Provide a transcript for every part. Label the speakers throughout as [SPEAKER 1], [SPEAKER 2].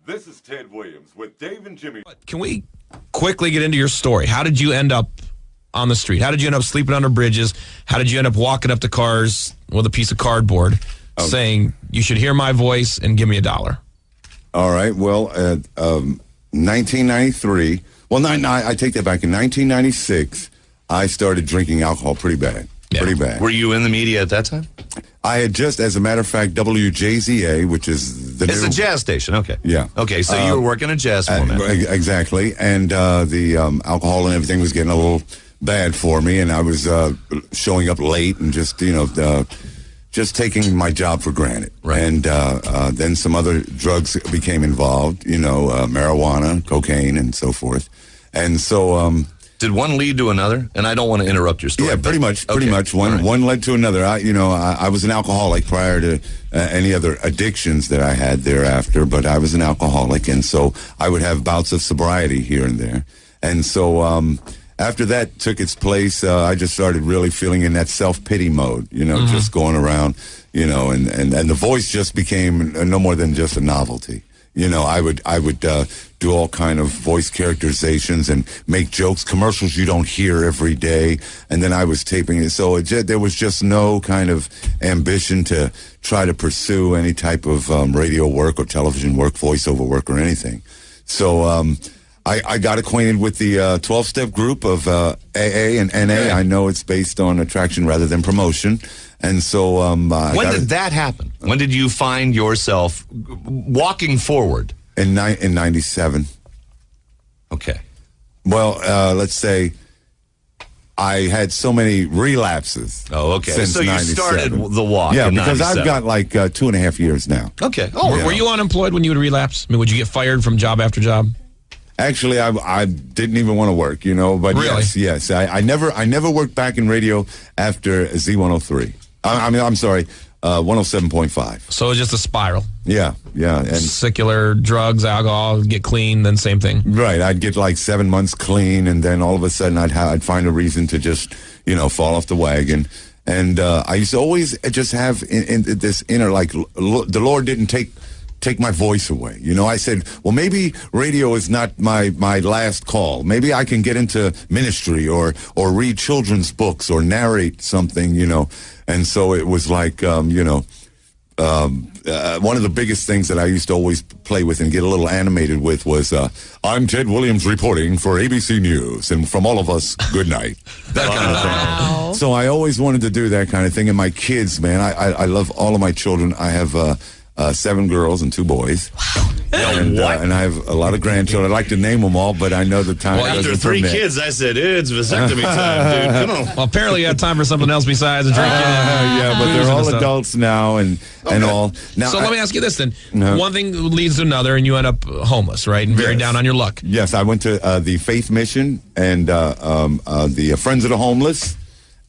[SPEAKER 1] This is Ted Williams with Dave and Jimmy.
[SPEAKER 2] Can we quickly get into your story? How did you end up on the street? How did you end up sleeping under bridges? How did you end up walking up to cars with a piece of cardboard saying, you should hear my voice and give me $1?
[SPEAKER 3] All right. Well, 1993. Well, I take that back. In 1996, I started drinking alcohol pretty bad.
[SPEAKER 2] Yeah.
[SPEAKER 3] Pretty bad.
[SPEAKER 4] Were you in the media at that time?
[SPEAKER 3] I had just, as a matter of fact, WJZA, which is
[SPEAKER 4] It's a jazz station, okay.
[SPEAKER 3] Yeah.
[SPEAKER 4] Okay, so you were working a jazz format.
[SPEAKER 3] Exactly. And the alcohol and everything was getting a little bad for me, and I was showing up late and just, just taking my job for granted.
[SPEAKER 4] Right.
[SPEAKER 3] And then some other drugs became involved, marijuana, cocaine, and so forth. And so...
[SPEAKER 4] did one lead to another? And I don't want to interrupt your story.
[SPEAKER 3] Yeah, pretty much. One
[SPEAKER 4] right.
[SPEAKER 3] one led to another. I was an alcoholic prior to any other addictions that I had thereafter, but I was an alcoholic, and so I would have bouts of sobriety here and there. And so after that took its place, I just started really feeling in that self-pity mode, just going around, and the voice just became no more than just a novelty. I would do all kind of voice characterizations and make jokes, commercials you don't hear every day. And then I was taping it. So there was just no kind of ambition to try to pursue any type of radio work or television work, voiceover work or anything. So I got acquainted with the 12-step group of AA and NA.
[SPEAKER 4] Okay.
[SPEAKER 3] I know it's based on attraction rather than promotion. And so
[SPEAKER 4] when did that happen? When did you find yourself walking forward?
[SPEAKER 3] In 97.
[SPEAKER 4] Okay.
[SPEAKER 3] Well, let's say I had so many relapses.
[SPEAKER 4] Oh, okay.
[SPEAKER 3] Since
[SPEAKER 4] So you
[SPEAKER 3] 97.
[SPEAKER 4] started the walk.
[SPEAKER 3] Yeah,
[SPEAKER 4] in
[SPEAKER 3] because
[SPEAKER 4] 97.
[SPEAKER 3] I've got like 2.5 years now.
[SPEAKER 4] Okay.
[SPEAKER 2] Oh, were you unemployed when you would relapse? I mean, would you get fired from job after job?
[SPEAKER 3] Actually, I didn't even want to work, but
[SPEAKER 2] Really?
[SPEAKER 3] yes. I never worked back in radio after Z103. I'm sorry, 107.5.
[SPEAKER 2] So it's just a spiral.
[SPEAKER 3] Yeah, and
[SPEAKER 2] Secular, drugs, alcohol, get clean, then same thing.
[SPEAKER 3] right. I'd get like 7 months clean, and then all of a sudden I'd find a reason to just fall off the wagon. And I used to always just have in this inner the Lord didn't take my voice away. I said, well, maybe radio is not my last call. Maybe I can get into ministry or read children's books or narrate something, And so it was like, one of the biggest things that I used to always play with and get a little animated with was, I'm Ted Williams reporting for ABC News, and from all of us, good night. That kind of thing. So I always wanted to do that kind of thing. And my kids, man, I love all of my children. I have 7 girls and 2 boys. And I have a lot of grandchildren. I'd like to name them all, but I know the time
[SPEAKER 4] Well, after
[SPEAKER 3] doesn't
[SPEAKER 4] 3
[SPEAKER 3] permit.
[SPEAKER 4] kids, I said, it's vasectomy time, dude. Come on.
[SPEAKER 2] Well, apparently you had time for something else besides drinking.
[SPEAKER 3] Yeah, but they're all adults now and all. Now,
[SPEAKER 2] So let me ask you this then. One thing leads to another, and you end up homeless, right? And very down on your luck.
[SPEAKER 3] Yes, I went to the Faith Mission and the Friends of the Homeless,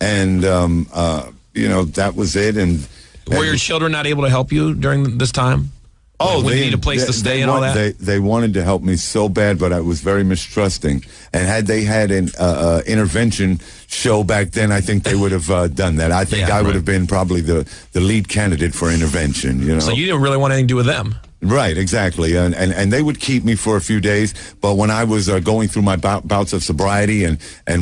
[SPEAKER 3] and that was it. And
[SPEAKER 2] Were your children not able to help you during this time?
[SPEAKER 3] Oh,
[SPEAKER 2] Would you need a place to stay and all that?
[SPEAKER 3] They wanted to help me so bad, but I was very mistrusting. And had they had an intervention show back then, I think they would have done that. I think I would have been probably the lead candidate for intervention.
[SPEAKER 2] So you didn't really want anything to do with them.
[SPEAKER 3] Right, exactly. And they would keep me for a few days, but when I was going through my bouts of sobriety and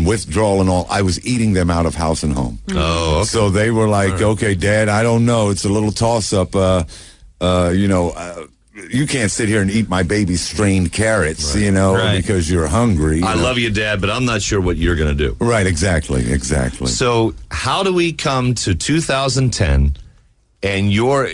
[SPEAKER 3] withdrawal and all, I was eating them out of house and home.
[SPEAKER 4] Oh, okay.
[SPEAKER 3] So they were like, okay, Dad, I don't know. It's a little toss-up. You can't sit here and eat my baby's strained carrots, because you're hungry.
[SPEAKER 4] I love you, Dad, but I'm not sure what you're going to do.
[SPEAKER 3] Right, exactly.
[SPEAKER 4] So how do we come to 2010 and you're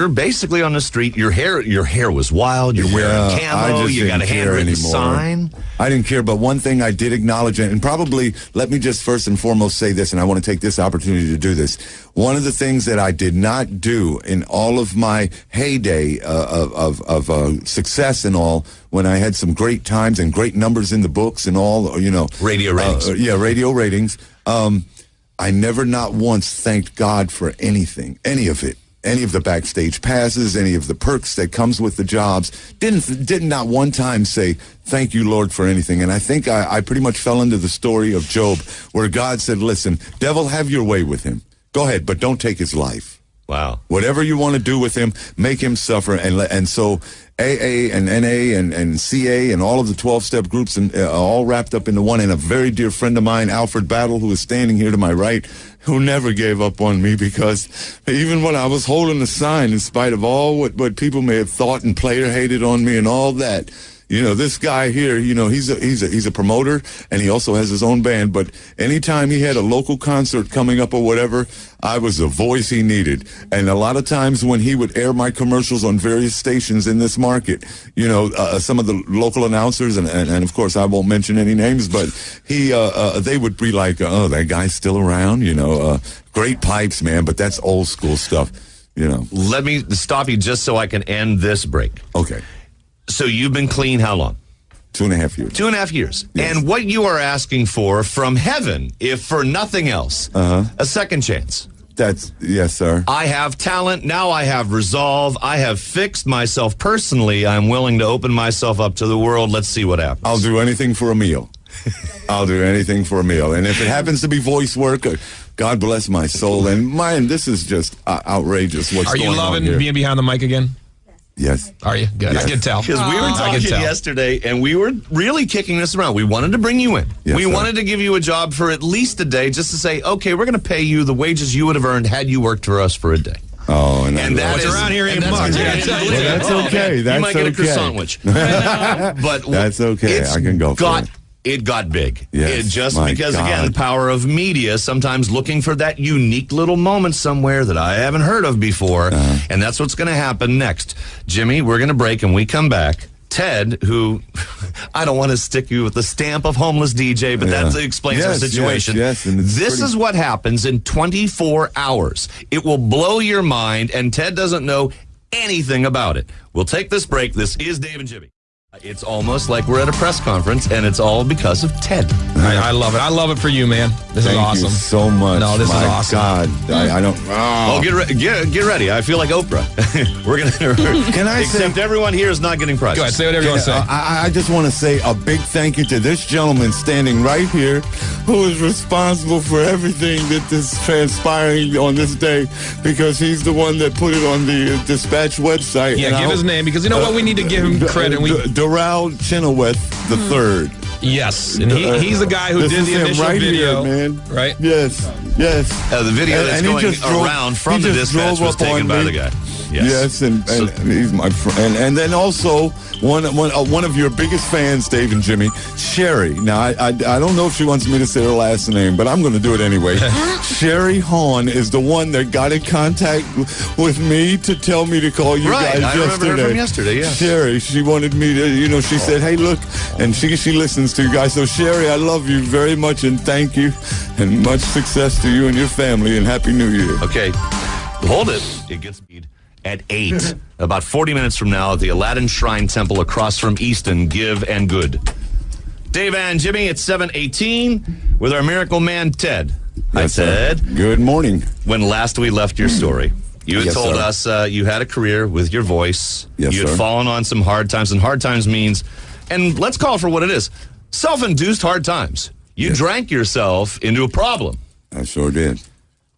[SPEAKER 4] basically on the street? Your hair was wild. You're wearing camo. You got a handwritten sign.
[SPEAKER 3] I didn't care, but one thing I did acknowledge, and probably let me just first and foremost say this, and I want to take this opportunity to do this. One of the things that I did not do in all of my heyday of success and all, when I had some great times and great numbers in the books and all,
[SPEAKER 4] Radio ratings.
[SPEAKER 3] Radio ratings. I never not once thanked God for anything, any of it. Any of the backstage passes, any of the perks that comes with the jobs. Did not one time say, thank you, Lord, for anything. And I think I pretty much fell into the story of Job, where God said, listen, devil, have your way with him. Go ahead, but don't take his life.
[SPEAKER 4] Wow.
[SPEAKER 3] Whatever you want to do with him, make him suffer. And so AA and NA and CA and all of the 12-step groups and all wrapped up into one. And a very dear friend of mine, Alfred Battle, who is standing here to my right, who never gave up on me, because even when I was holding the sign, in spite of all what people may have thought and player hated on me and all that, you know, this guy here, you know, he's a promoter, and he also has his own band. But anytime he had a local concert coming up or whatever, I was the voice he needed. And a lot of times when he would air my commercials on various stations in this market, you know, some of the local announcers, and of course I won't mention any names, but they would be like, oh, that guy's still around, you know, great pipes, man, but that's old school stuff, you know.
[SPEAKER 4] Let me stop you just so I can end this break.
[SPEAKER 3] Okay.
[SPEAKER 4] So you've been clean how long?
[SPEAKER 3] 2.5 years.
[SPEAKER 4] 2.5 years.
[SPEAKER 3] Yes.
[SPEAKER 4] And what you are asking for from heaven, if for nothing else, a second chance.
[SPEAKER 3] Yes, sir.
[SPEAKER 4] I have talent. Now I have resolve. I have fixed myself personally. I'm willing to open myself up to the world. Let's see what happens.
[SPEAKER 3] I'll do anything for a meal. I'll do anything for a meal. And if it happens to be voice work, God bless my soul. And this is just outrageous what's going on here.
[SPEAKER 2] Are you loving being behind the mic again?
[SPEAKER 3] Yes.
[SPEAKER 2] Are you? Good.
[SPEAKER 3] Yes.
[SPEAKER 2] I can tell.
[SPEAKER 4] Because we were talking yesterday, and we were really kicking this around. We wanted to bring you in.
[SPEAKER 3] Yes,
[SPEAKER 4] we
[SPEAKER 3] sir.
[SPEAKER 4] wanted to give you a job for at least a day, just to say, okay, we're going to pay you the wages you would have earned had you worked for us for a day.
[SPEAKER 3] Oh, and
[SPEAKER 4] that
[SPEAKER 2] what's
[SPEAKER 4] is
[SPEAKER 2] around here ain't
[SPEAKER 4] and
[SPEAKER 2] much.
[SPEAKER 4] that's
[SPEAKER 3] Well, that's okay. That's
[SPEAKER 4] you might get a
[SPEAKER 3] okay.
[SPEAKER 4] croissant sandwich. But
[SPEAKER 3] That's okay. I can go for it.
[SPEAKER 4] It got big.
[SPEAKER 3] Yes,
[SPEAKER 4] It just
[SPEAKER 3] my
[SPEAKER 4] because,
[SPEAKER 3] God.
[SPEAKER 4] again, the power of media, sometimes looking for that unique little moment somewhere that I haven't heard of before. And that's what's going to happen next. Jimmy, we're going to break, and we come back. Ted, who I don't want to stick you with the stamp of homeless DJ, but that explains our situation.
[SPEAKER 3] Yes, and
[SPEAKER 4] this is what happens in 24 hours. It will blow your mind, and Ted doesn't know anything about it. We'll take this break. This is Dave and Jimmy. It's almost like we're at a press conference, and it's all because of Ted.
[SPEAKER 2] I love it. I love it for you, man. This is awesome.
[SPEAKER 3] Thank you so much.
[SPEAKER 2] No, this is
[SPEAKER 3] My
[SPEAKER 2] awesome.
[SPEAKER 3] God, I don't.
[SPEAKER 4] Oh, get ready. I feel like Oprah. We're going to.
[SPEAKER 3] Can I say?
[SPEAKER 4] Except everyone here is not getting prizes.
[SPEAKER 2] Go ahead. Say whatever you want to say.
[SPEAKER 3] I just want to say a big thank you to this gentleman standing right here, who is responsible for everything that is transpiring on this day, because he's the one that put it on the Dispatch website.
[SPEAKER 2] Yeah, give his name, because you know what? We need to give him credit.
[SPEAKER 3] Doral Chenoweth the third.
[SPEAKER 2] Yes, and he's the guy who
[SPEAKER 3] This
[SPEAKER 2] did
[SPEAKER 3] is
[SPEAKER 2] the
[SPEAKER 3] him
[SPEAKER 2] initial
[SPEAKER 3] right
[SPEAKER 2] video,
[SPEAKER 3] here, man.
[SPEAKER 2] right?
[SPEAKER 3] Yes.
[SPEAKER 4] The video
[SPEAKER 3] And
[SPEAKER 4] that's
[SPEAKER 3] he
[SPEAKER 4] going
[SPEAKER 3] just drove-
[SPEAKER 4] around from
[SPEAKER 3] he
[SPEAKER 4] the
[SPEAKER 3] just
[SPEAKER 4] dispatch
[SPEAKER 3] drove
[SPEAKER 4] was
[SPEAKER 3] up on
[SPEAKER 4] taken by
[SPEAKER 3] me.
[SPEAKER 4] the guy.
[SPEAKER 3] Yes, and he's my friend. And then also one of your biggest fans, Dave and Jimmy, Sherry. Now I don't know if she wants me to say her last name, but I'm going to do it anyway. Sherry Hahn is the one that got in contact with me to tell me to call you
[SPEAKER 4] Right,
[SPEAKER 3] guys
[SPEAKER 4] I remember
[SPEAKER 3] yesterday.
[SPEAKER 4] her from yesterday, yes.
[SPEAKER 3] Sherry, she wanted me to, she said, hey, look, and she listens to you guys. So Sherry, I love you very much, and thank you, and much success to you and your family, and Happy New Year.
[SPEAKER 4] Okay, hold it. It gets speed at 8, about 40 minutes from now at the Aladdin Shrine Temple across from Easton. Give and good. Dave and Jimmy, it's 7:18 with our miracle man, Ted.
[SPEAKER 3] Yes,
[SPEAKER 4] Hi, Ted.
[SPEAKER 3] Good morning.
[SPEAKER 4] When last we left your story, you had
[SPEAKER 3] Yes,
[SPEAKER 4] told
[SPEAKER 3] sir.
[SPEAKER 4] us you had a career with your voice.
[SPEAKER 3] Yes,
[SPEAKER 4] you had
[SPEAKER 3] sir.
[SPEAKER 4] fallen on some hard times, and hard times means, and let's call it for what it is, self-induced hard times. You drank yourself into a problem.
[SPEAKER 3] I sure did.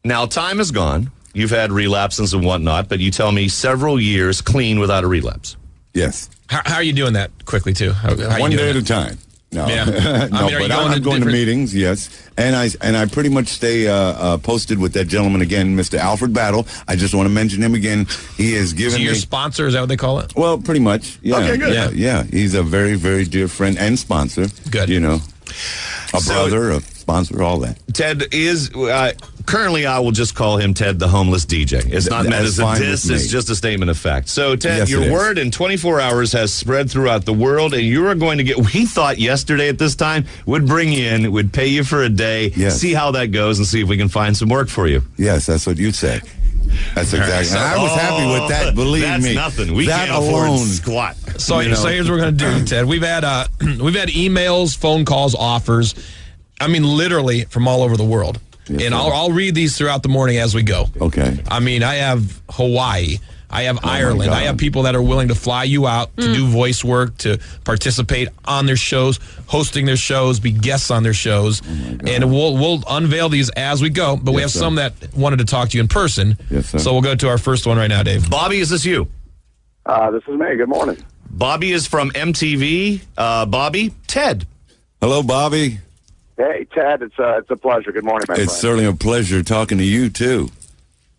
[SPEAKER 4] Now, time is gone. You've had relapses and whatnot, but you tell me several years clean without a relapse.
[SPEAKER 3] Yes.
[SPEAKER 2] How are you doing that quickly, too? How
[SPEAKER 3] One
[SPEAKER 2] you
[SPEAKER 3] day
[SPEAKER 2] doing
[SPEAKER 3] at a time. No,
[SPEAKER 2] Yeah.
[SPEAKER 3] no,
[SPEAKER 2] I mean, are you
[SPEAKER 3] but
[SPEAKER 2] going
[SPEAKER 3] I'm
[SPEAKER 2] to
[SPEAKER 3] going to
[SPEAKER 2] different-
[SPEAKER 3] meetings, yes, and I pretty much stay posted with that gentleman again, Mr. Alfred Battle. I just want to mention him again. He has given
[SPEAKER 2] So
[SPEAKER 3] me
[SPEAKER 2] your sponsor, is that what they call it?
[SPEAKER 3] well, pretty much. Yeah,
[SPEAKER 4] Okay, good.
[SPEAKER 3] Yeah. He's a very, very dear friend and sponsor.
[SPEAKER 2] Good.
[SPEAKER 3] You know, a
[SPEAKER 4] So-
[SPEAKER 3] brother, a sponsor, all that.
[SPEAKER 4] Ted is, currently I will just call him Ted the homeless DJ. It's not meant
[SPEAKER 3] That's
[SPEAKER 4] as a
[SPEAKER 3] fine
[SPEAKER 4] diss,
[SPEAKER 3] with
[SPEAKER 4] it's
[SPEAKER 3] me.
[SPEAKER 4] just a statement of fact. So, Ted,
[SPEAKER 3] Yes,
[SPEAKER 4] your
[SPEAKER 3] it is.
[SPEAKER 4] word in 24 hours has spread throughout the world, and you are going to get, we thought yesterday at this time, would bring you in, would pay you for a day,
[SPEAKER 3] Yes.
[SPEAKER 4] see how that goes, and see if we can find some work for you.
[SPEAKER 3] Yes, that's what you said. That's exactly. And I was happy with that. Believe
[SPEAKER 4] That's
[SPEAKER 3] me,
[SPEAKER 4] nothing. We
[SPEAKER 3] that
[SPEAKER 4] can't
[SPEAKER 3] alone.
[SPEAKER 4] afford squat.
[SPEAKER 2] So here's what we're going to do, Ted. We've had emails, phone calls, offers. I mean, literally from all over the world.
[SPEAKER 3] Yes,
[SPEAKER 2] and
[SPEAKER 3] sir.
[SPEAKER 2] I'll read these throughout the morning as we go.
[SPEAKER 3] Okay.
[SPEAKER 2] I mean, I have Hawaii. I have
[SPEAKER 3] my
[SPEAKER 2] Ireland.
[SPEAKER 3] God.
[SPEAKER 2] I have people that are willing to fly you out to do voice work, to participate on their shows, hosting their shows, be guests on their shows. And we'll unveil these as we go, but we have
[SPEAKER 3] sir.
[SPEAKER 2] some that wanted to talk to you in person.
[SPEAKER 3] Yes, sir.
[SPEAKER 2] So we'll go to our first one right now, Dave.
[SPEAKER 4] Bobby, is this you?
[SPEAKER 5] This is me. Good morning.
[SPEAKER 4] Bobby is from MTV. Bobby, Ted.
[SPEAKER 3] Hello, Bobby.
[SPEAKER 5] Hey, Ted. It's a pleasure. Good morning, my friend.
[SPEAKER 3] It's certainly a pleasure talking to you, too.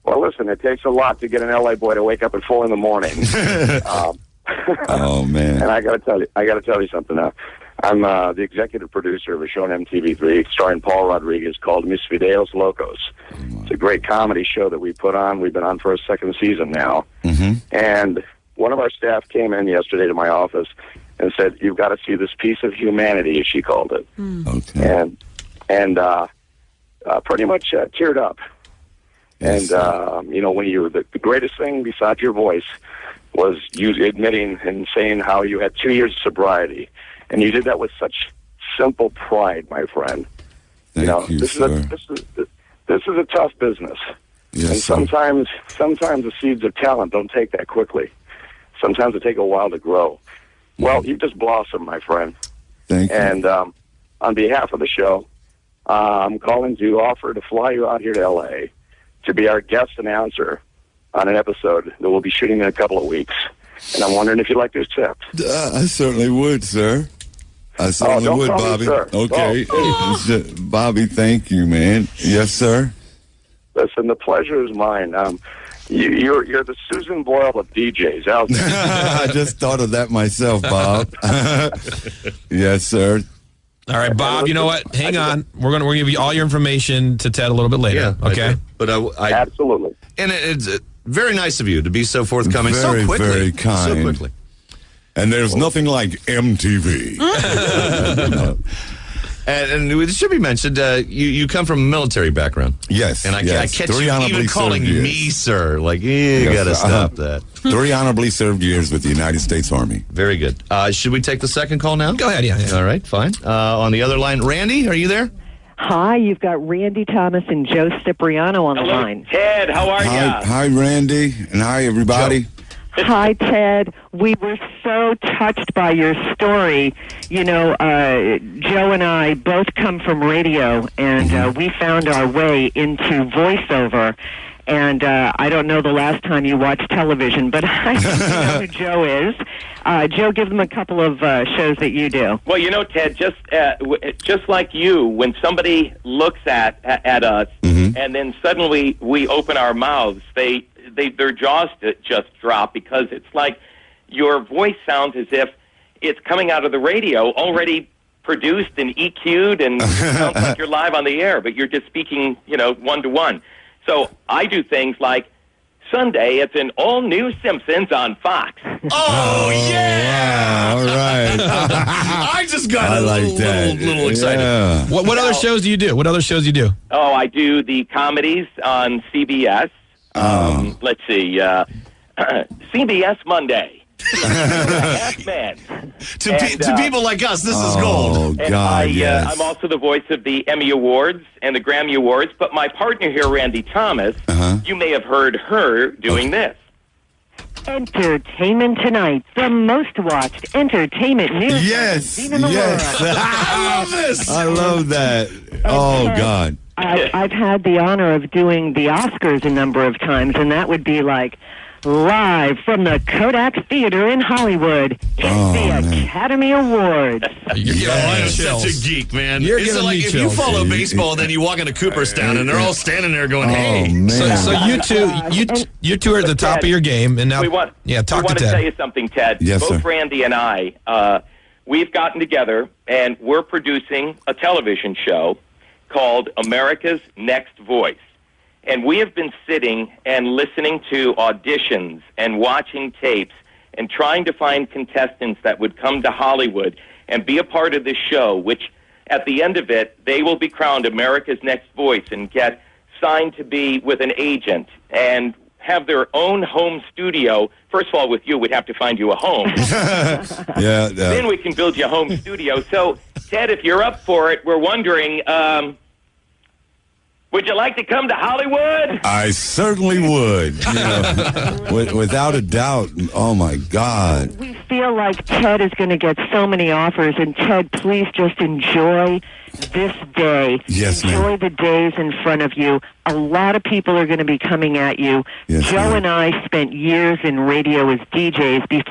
[SPEAKER 5] Well, listen, it takes a lot to get an LA boy to wake up at 4 in the morning.
[SPEAKER 3] Oh, man.
[SPEAKER 5] And I got to tell you something now. I'm the executive producer of a show on MTV3 starring Paul Rodriguez called Mis Videos Locos. It's a great comedy show that we put on. We've been on for a second season now.
[SPEAKER 3] Mm-hmm.
[SPEAKER 5] And one of our staff came in yesterday to my office and said, "You've got to see this piece of humanity," as she called it.
[SPEAKER 3] Okay.
[SPEAKER 5] And pretty much teared up.
[SPEAKER 3] Yes,
[SPEAKER 5] And, when you were the greatest thing besides your voice was you admitting and saying how you had 2 years of sobriety. And you did that with such simple pride, my friend.
[SPEAKER 3] Thank you,
[SPEAKER 5] this
[SPEAKER 3] sir.
[SPEAKER 5] is a tough business.
[SPEAKER 3] Yes,
[SPEAKER 5] And
[SPEAKER 3] sir.
[SPEAKER 5] sometimes the seeds of talent don't take that quickly. Sometimes it take a while to grow. Well, you just blossomed, my friend.
[SPEAKER 3] Thank you.
[SPEAKER 5] And on behalf of the show, I'm calling to offer to fly you out here to L.A. to be our guest announcer on an episode that we'll be shooting in a couple of weeks. And I'm wondering if you'd like to accept.
[SPEAKER 3] I certainly would, sir. I certainly
[SPEAKER 5] don't
[SPEAKER 3] would,
[SPEAKER 5] call me
[SPEAKER 3] Bobby.
[SPEAKER 5] sir.
[SPEAKER 3] Okay. Bobby, thank you, man. Yes, sir.
[SPEAKER 5] Listen, the pleasure is mine. You're the Susan Boyle of DJs out there.
[SPEAKER 3] I just thought of that myself, Bob. Yes, sir.
[SPEAKER 2] All right, Bob, you know what? Hang on. We're gonna give you all your information to Ted a little bit later.
[SPEAKER 4] I
[SPEAKER 2] Okay?
[SPEAKER 4] do. But I
[SPEAKER 5] Absolutely.
[SPEAKER 4] and it's very nice of you to be so forthcoming
[SPEAKER 3] Very,
[SPEAKER 4] so quickly.
[SPEAKER 3] very kind.
[SPEAKER 4] So quickly.
[SPEAKER 3] And there's nothing like MTV.
[SPEAKER 4] And it should be mentioned, you come from a military background.
[SPEAKER 3] Yes.
[SPEAKER 4] And I
[SPEAKER 3] yes.
[SPEAKER 4] catch
[SPEAKER 3] 3
[SPEAKER 4] you
[SPEAKER 3] honorably
[SPEAKER 4] even calling
[SPEAKER 3] served years.
[SPEAKER 4] me sir. Like, you
[SPEAKER 3] Yes,
[SPEAKER 4] got to
[SPEAKER 3] sir.
[SPEAKER 4] stop that.
[SPEAKER 3] 3 honorably served years with the United States Army.
[SPEAKER 4] Very good. Should we take the second call now?
[SPEAKER 2] Go ahead, yeah.
[SPEAKER 4] All right, fine. On the other line, Randy, are you there?
[SPEAKER 6] Hi, you've got Randy Thomas and Joe Cipriano on the line.
[SPEAKER 7] Ted, how are you?
[SPEAKER 3] Hi, Randy, and hi, everybody.
[SPEAKER 6] Hi, Ted. We were so touched by your story. You know, Joe and I both come from radio, and we found our way into voiceover. And I don't know the last time you watched television, but I think you know who Joe is. Joe, give them a couple of shows that you do.
[SPEAKER 7] Well, you know, Ted, just like you, when somebody looks at us, and then suddenly we open our mouths, their jaws just drop, because it's like your voice sounds as if it's coming out of the radio, already produced and EQ'd, and sounds like you're live on the air, but you're just speaking, one-to-one. So I do things like, Sunday, it's an all-new Simpsons on Fox.
[SPEAKER 4] Oh, yeah!
[SPEAKER 3] Wow, all right.
[SPEAKER 4] I just got
[SPEAKER 3] I
[SPEAKER 4] a
[SPEAKER 3] like
[SPEAKER 4] little,
[SPEAKER 3] that.
[SPEAKER 4] little excited.
[SPEAKER 3] Yeah.
[SPEAKER 2] What other shows do you do? What other shows do you do?
[SPEAKER 7] Oh, I do the comedies on CBS. Let's see, CBS Monday. Man.
[SPEAKER 4] To people like us, this is gold.
[SPEAKER 3] Oh,
[SPEAKER 7] And
[SPEAKER 3] God, yes.
[SPEAKER 7] I'm also the voice of the Emmy Awards and the Grammy Awards, but my partner here, Randy Thomas, you may have heard her doing this.
[SPEAKER 6] Entertainment Tonight, the most watched entertainment news
[SPEAKER 3] Yes,
[SPEAKER 6] magazine in the
[SPEAKER 3] yes.
[SPEAKER 6] world.
[SPEAKER 4] I love this.
[SPEAKER 3] I love that. Oh, God.
[SPEAKER 6] I've had the honor of doing the Oscars a number of times, and that would be like live from the Kodak Theater in Hollywood. It's
[SPEAKER 3] Oh,
[SPEAKER 6] the
[SPEAKER 3] man.
[SPEAKER 6] Academy Awards.
[SPEAKER 2] You're
[SPEAKER 4] Yo, I'm
[SPEAKER 2] getting
[SPEAKER 4] such a
[SPEAKER 2] chills.
[SPEAKER 4] geek, man.
[SPEAKER 2] You're
[SPEAKER 4] It's
[SPEAKER 2] giving
[SPEAKER 4] like
[SPEAKER 2] me
[SPEAKER 4] if you
[SPEAKER 2] chills.
[SPEAKER 4] follow baseball, then you walk into Cooperstown, and they're all standing there going, "Hey."
[SPEAKER 3] Oh, man.
[SPEAKER 2] So you two are at the top of your game, and now
[SPEAKER 7] We want
[SPEAKER 2] talk
[SPEAKER 7] to
[SPEAKER 2] to
[SPEAKER 7] tell
[SPEAKER 2] Ted.
[SPEAKER 7] you something, Ted.
[SPEAKER 3] Yes,
[SPEAKER 7] Both
[SPEAKER 3] sir.
[SPEAKER 7] Randy and I, we've gotten together, and we're producing a television show called America's Next Voice. And we have been sitting and listening to auditions and watching tapes and trying to find contestants that would come to Hollywood and be a part of this show, which at the end of it, they will be crowned America's Next Voice and get signed to be with an agent and have their own home studio. First of all, with you, we'd have to find you a home.
[SPEAKER 3] Yeah.
[SPEAKER 7] Then we can build you a home studio. So, Ted, if you're up for it, we're wondering, Would you like to come to Hollywood?
[SPEAKER 3] I certainly would. You know, without a doubt. Oh, my God.
[SPEAKER 6] We feel like Ted is going to get so many offers, and Ted, please just enjoy this day.
[SPEAKER 3] Yes,
[SPEAKER 6] enjoy
[SPEAKER 3] ma'am.
[SPEAKER 6] the days in front of you. A lot of people are going to be coming at you.
[SPEAKER 3] Yes,
[SPEAKER 6] Joe
[SPEAKER 3] ma'am.
[SPEAKER 6] and I spent years in radio as DJs before